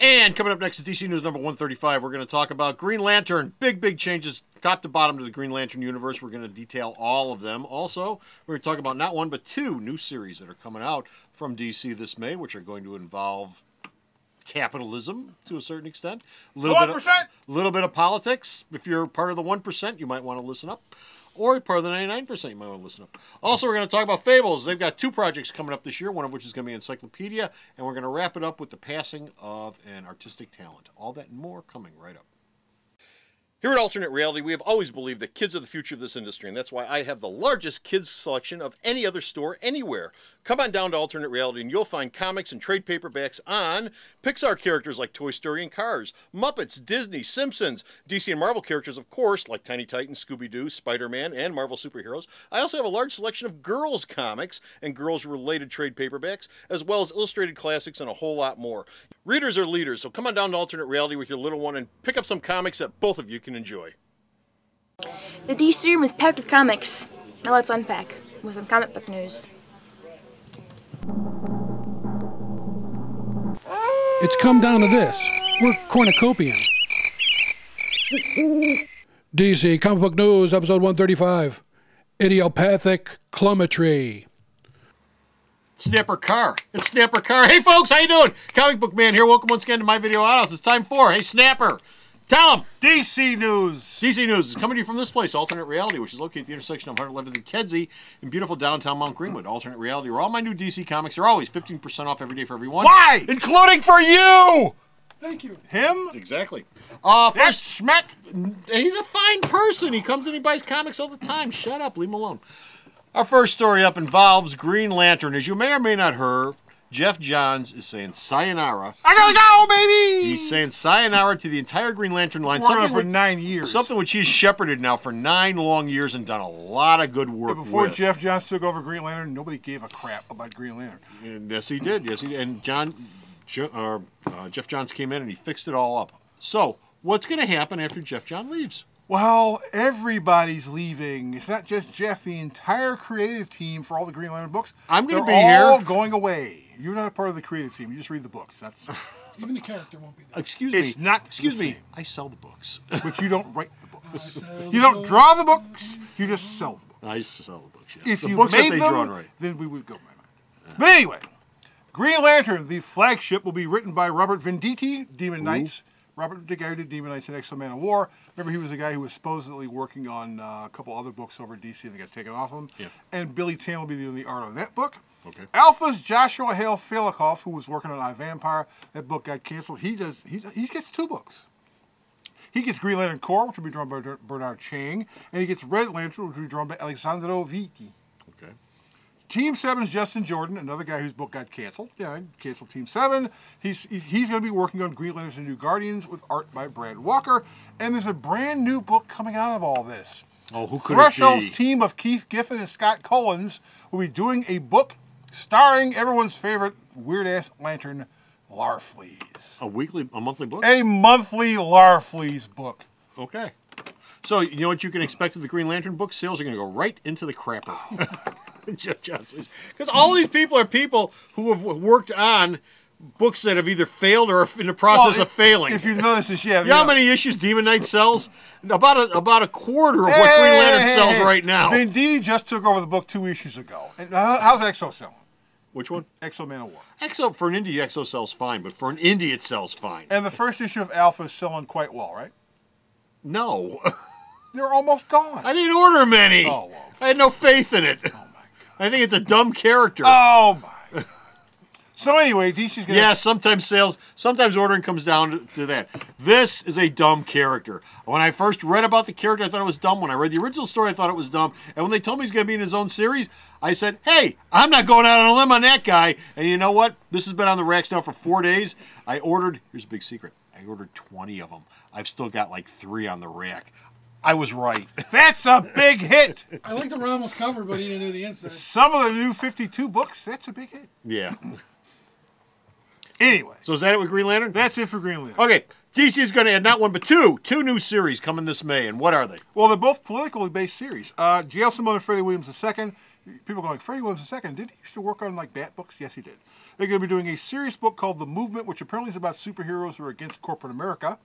And coming up next is DC News number 135. We're going to talk about Green Lantern. Big changes top to bottom to the Green Lantern universe. We're going to detail all of them. Also, we're going to talk about not one but two new series that are coming out from DC this May, which are going to involve capitalism to a certain extent. A little bit of politics. If you're part of the 1%, you might want to listen up. Or part of the 99%, you might want to listen up. Also, we're going to talk about Fables. They've got two projects coming up this year, one of which is going to be Encyclopedia, and we're going to wrap it up with the passing of an artistic talent. All that and more coming right up. Here at Alternate Reality, we have always believed that kids are the future of this industry, and that's why I have the largest kids selection of any other store anywhere. Come on down to Alternate Reality and you'll find comics and trade paperbacks on Pixar characters like Toy Story and Cars, Muppets, Disney, Simpsons, DC and Marvel characters, of course, like Tiny Titans, Scooby-Doo, Spider-Man, and Marvel superheroes. I also have a large selection of girls comics and girls-related trade paperbacks, as well as illustrated classics and a whole lot more. Readers are leaders, so come on down to Alternate Reality with your little one and pick up some comics that both of you can enjoy. The DC room is packed with comics. Now let's unpack with some comic book news. It's come down to this. We're cornucopian. DC Comic Book News, episode 135. Idiopathic Clumetry. Snapper Carr. It's Snapper Carr. Hey folks, how you doing? Comic Book Man here. Welcome once again to my video house. It's time for Hey Snapper. Tell them. DC News. DC News is coming to you from this place, Alternate Reality, which is located at the intersection of 111th and Kedzie in beautiful downtown Mount Greenwood. Alternate Reality, where all my new DC comics are always 15% off every day for everyone. Why? Including for you! Thank you. Him? Exactly. That's Schmeck. He's a fine person. He comes and he buys comics all the time. Shut up. Leave him alone. Our first story up involves Green Lantern. As you may or may not heard, Geoff Johns is saying sayonara. I gotta go, baby! He's saying sayonara to the entire Green Lantern line. Working for 9 years. Something which he's shepherded now for 9 long years and done a lot of good work Before with. Geoff Johns took over Green Lantern, nobody gave a crap about Green Lantern. And yes, he did. Yes, he did. And Geoff Johns came in and he fixed it all up. So, what's going to happen after Geoff Johns leaves? Well, everybody's leaving. It's not just Jeff. The entire creative team for all the Green Lantern books, I'm going to be they're all here. going away. You're not a part of the creative team. You just read the books. That's Even the character won't be there. Excuse It's me. not Excuse the me. same. I sell the books. But you don't write the books. You don't draw the books. You just sell the books. I sell the books, yes. If the you books made that they them, draw and write. then we would go. But anyway, Green Lantern, the flagship, will be written by Robert Venditti, Demon Knights. Robert the guy who did Demon Knights and X-Men of War. Remember, he was the guy who was supposedly working on a couple other books over at DC and they got taken off him. Yeah. And Billy Tan will be doing the art on that book. Okay. Alpha's Joshua Hale Fialkoff, who was working on iVampire. That book got canceled. He gets 2 books. He gets Green Lantern Corps, which will be drawn by Bernard Chang, and he gets Red Lantern, which will be drawn by Alessandro Vitti. Okay. Team 7's Justin Jordan, another guy whose book got canceled. Yeah, canceled Team 7. He's going to be working on Green Lanterns and New Guardians with art by Brad Walker. And there's a brand new book coming out of all this. Oh, who could Threshold's it be? team of Keith Giffen and Scott Collins will be doing a book starring everyone's favorite weird-ass lantern, Larfleeze. A monthly book? A monthly Larfleeze book. Okay. So, you know what you can expect with the Green Lantern book? Sales are going to go right into the crapper. Geoff Johns. Because all these people are people who have worked on books that have either failed or are in the process of failing. If you notice this, yeah. You know how many issues Demon Knight sells? About a quarter of what Green Lantern sells right now. Venditti just took over the book 2 issues ago. And how's Exo selling? Which one? Exo Man of War. Exo, for an indie, Exo sells fine, but for an indie, it sells fine. And the first issue of Alpha is selling quite well, right? No. They're almost gone. I didn't order many. Oh, well. I had no faith in it. Oh, my God. I think it's a dumb character. Oh, my. So anyway, DC's going to... Yeah, sometimes ordering comes down to that. This is a dumb character. When I first read about the character, I thought it was dumb. When I read the original story, I thought it was dumb. And when they told me he's going to be in his own series, I said, hey, I'm not going out on a limb on that guy. And you know what? This has been on the racks now for 4 days. Here's a big secret. I ordered 20 of them. I've still got like 3 on the rack. I was right. That's a big hit. I like the Ramos cover, but he didn't do the inside. Some of the new 52 books, that's a big hit. Yeah. Anyway. So is that it with Green Lantern? That's it for Green Lantern. Okay. DC is going to add not one, but two new series coming this May. And what are they? Well, they're both politically based series. J.L. Simone and Freddie Williams II. People are going, Freddie Williams II, did he used to work on like Bat books? Yes, he did. They're going to be doing a serious book called The Movement, which apparently is about superheroes who are against corporate America.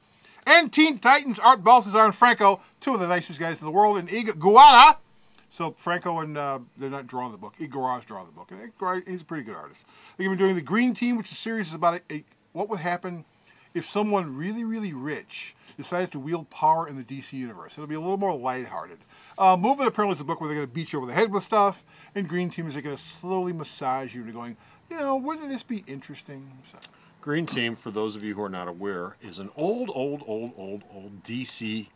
And Teen Titans, Art Baltazar and Franco, two of the nicest guys in the world, and Iguala. So Franco and they're not drawing the book. Iguala's drawing the book, and he's a pretty good artist. They're going to be doing The Green Team, which is a series about what would happen if someone really, really rich decided to wield power in the DC universe. It'll be a little more lighthearted. Movement apparently is a book where they're going to beat you over the head with stuff, and Green Team is they're going to slowly massage you into going, wouldn't this be interesting? So. Green Team, for those of you who are not aware, is an old DC.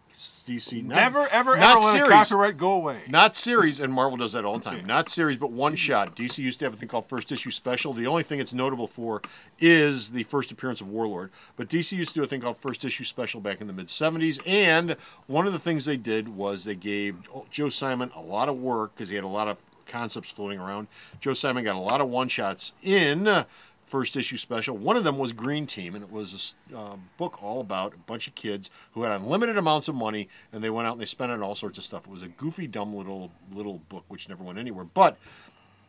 Never let a copyright go away. Not series, and Marvel does that all the time. Not series, but one shot. DC used to have a thing called First Issue Special. The only thing it's notable for is the first appearance of Warlord. But DC used to do a thing called First Issue Special back in the mid-'70s, and one of the things they did was they gave Joe Simon a lot of work because he had a lot of concepts floating around. Joe Simon got a lot of one-shots in First Issue Special. One of them was Green Team, and it was a book all about a bunch of kids who had unlimited amounts of money, and they went out and they spent it on all sorts of stuff. It was a goofy, dumb little book which never went anywhere. But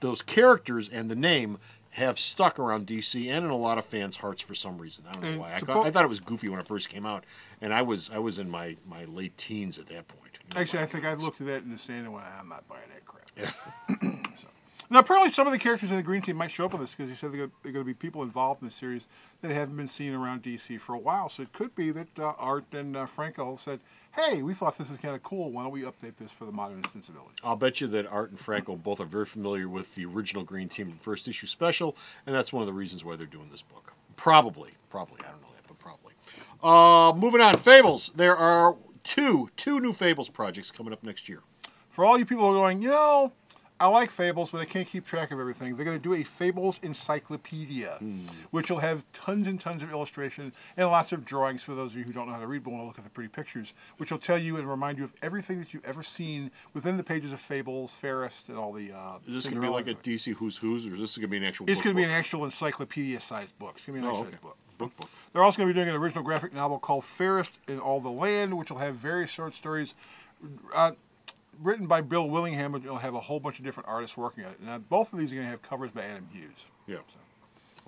those characters and the name have stuck around DC and in a lot of fans' hearts for some reason. I don't know why. I thought it was goofy when it first came out, and I was in my late teens at that point. Actually, I think I looked at that in the stand and went, I'm not buying that crap. Yeah. So. Now, apparently some of the characters in the Green Team might show up in this because he said they're going to be people involved in the series that haven't been seen around DC for a while. So it could be that Art and Franco said, hey, we thought this is kind of cool. Why don't we update this for the modern sensibility? I'll bet you that Art and Franco both are very familiar with the original Green Team First Issue Special, and that's one of the reasons why they're doing this book. Probably. I don't know that, but probably. Moving on, Fables. There are two new Fables projects coming up next year. For all you people who are going, I like Fables, but I can't keep track of everything. They're going to do a Fables encyclopedia, which will have tons and tons of illustrations and lots of drawings for those of you who don't know how to read but want to look at the pretty pictures, which will tell you and remind you of everything that you've ever seen within the pages of Fables, Fairest, and all the... Is this going to be like a DC Who's Who's, or is this going to be an actual book? It's going to be an actual encyclopedia-sized book. It's going to be a nice-sized book. Book. They're also going to be doing an original graphic novel called Fairest in All the Land, which will have various short stories written by Bill Willingham, and you'll have a whole bunch of different artists working on it. Now, both of these are going to have covers by Adam Hughes. Yeah. So.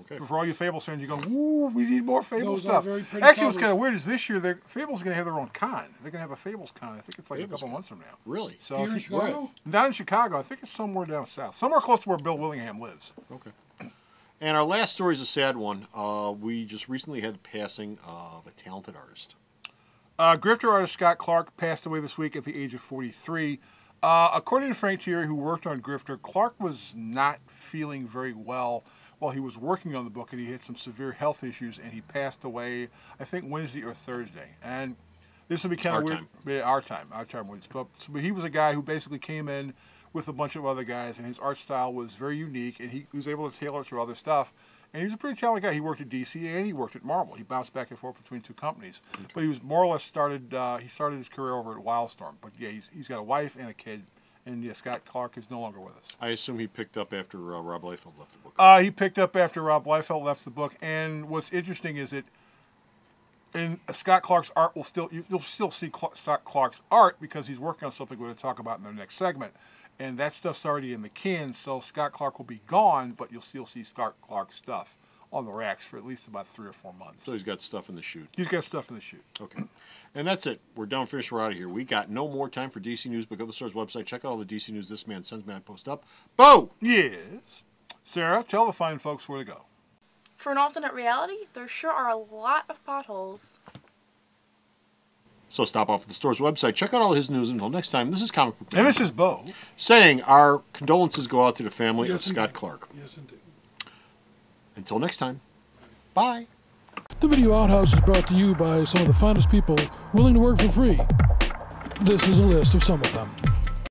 Okay. So for all you Fables fans, you're going, ooh, we need more Fables stuff. Actually, what's kind of weird is this year, Fables are going to have their own con. They're going to have a Fables con. I think it's like a couple months from now. Really? So Here in Chicago? Not in Chicago. I think it's somewhere down south. Somewhere close to where Bill Willingham lives. Okay. And our last story is a sad one. We just recently had the passing of a talented artist. Grifter artist Scott Clark passed away this week at the age of 43. According to Frank Thierry, who worked on Grifter, Clark was not feeling very well while he was working on the book, and he had some severe health issues, and he passed away, I think, Wednesday or Thursday. And this will be kind of weird. Yeah, our time. But he was a guy who basically came in with a bunch of other guys, and his art style was very unique, and he was able to tailor it to other stuff. And he was a pretty talented guy. He worked at DC and he worked at Marvel. He bounced back and forth between two companies. Okay. But he was more or less started his career over at Wildstorm. But yeah, he's got a wife and a kid. And yeah, Scott Clark is no longer with us. I assume he picked up after Rob Liefeld left the book. He picked up after Rob Liefeld left the book. And what's interesting is that in Scott Clark's art you'll still see Scott Clark's art because he's working on something we're going to talk about in the next segment. And that stuff's already in the can, so Scott Clark will be gone, but you'll still see Scott Clark stuff on the racks for at least about 3 or 4 months. So he's got stuff in the chute. He's got stuff in the chute. Okay. And that's it. We're done, finished, we're out of here. We got no more time for DC News, but go to the store's website, check out all the DC News this man sends me, I post up. Bo! Yes. Sarah, tell the fine folks where to go. For an alternate reality, there sure are a lot of potholes. So stop off at the store's website, check out all his news. Until next time, this is Comic Book Man. And this is Bo. Saying our condolences go out to the family of Scott Clark. Yes, indeed. Until next time, bye. The Video Outhouse is brought to you by some of the finest people willing to work for free. This is a list of some of them.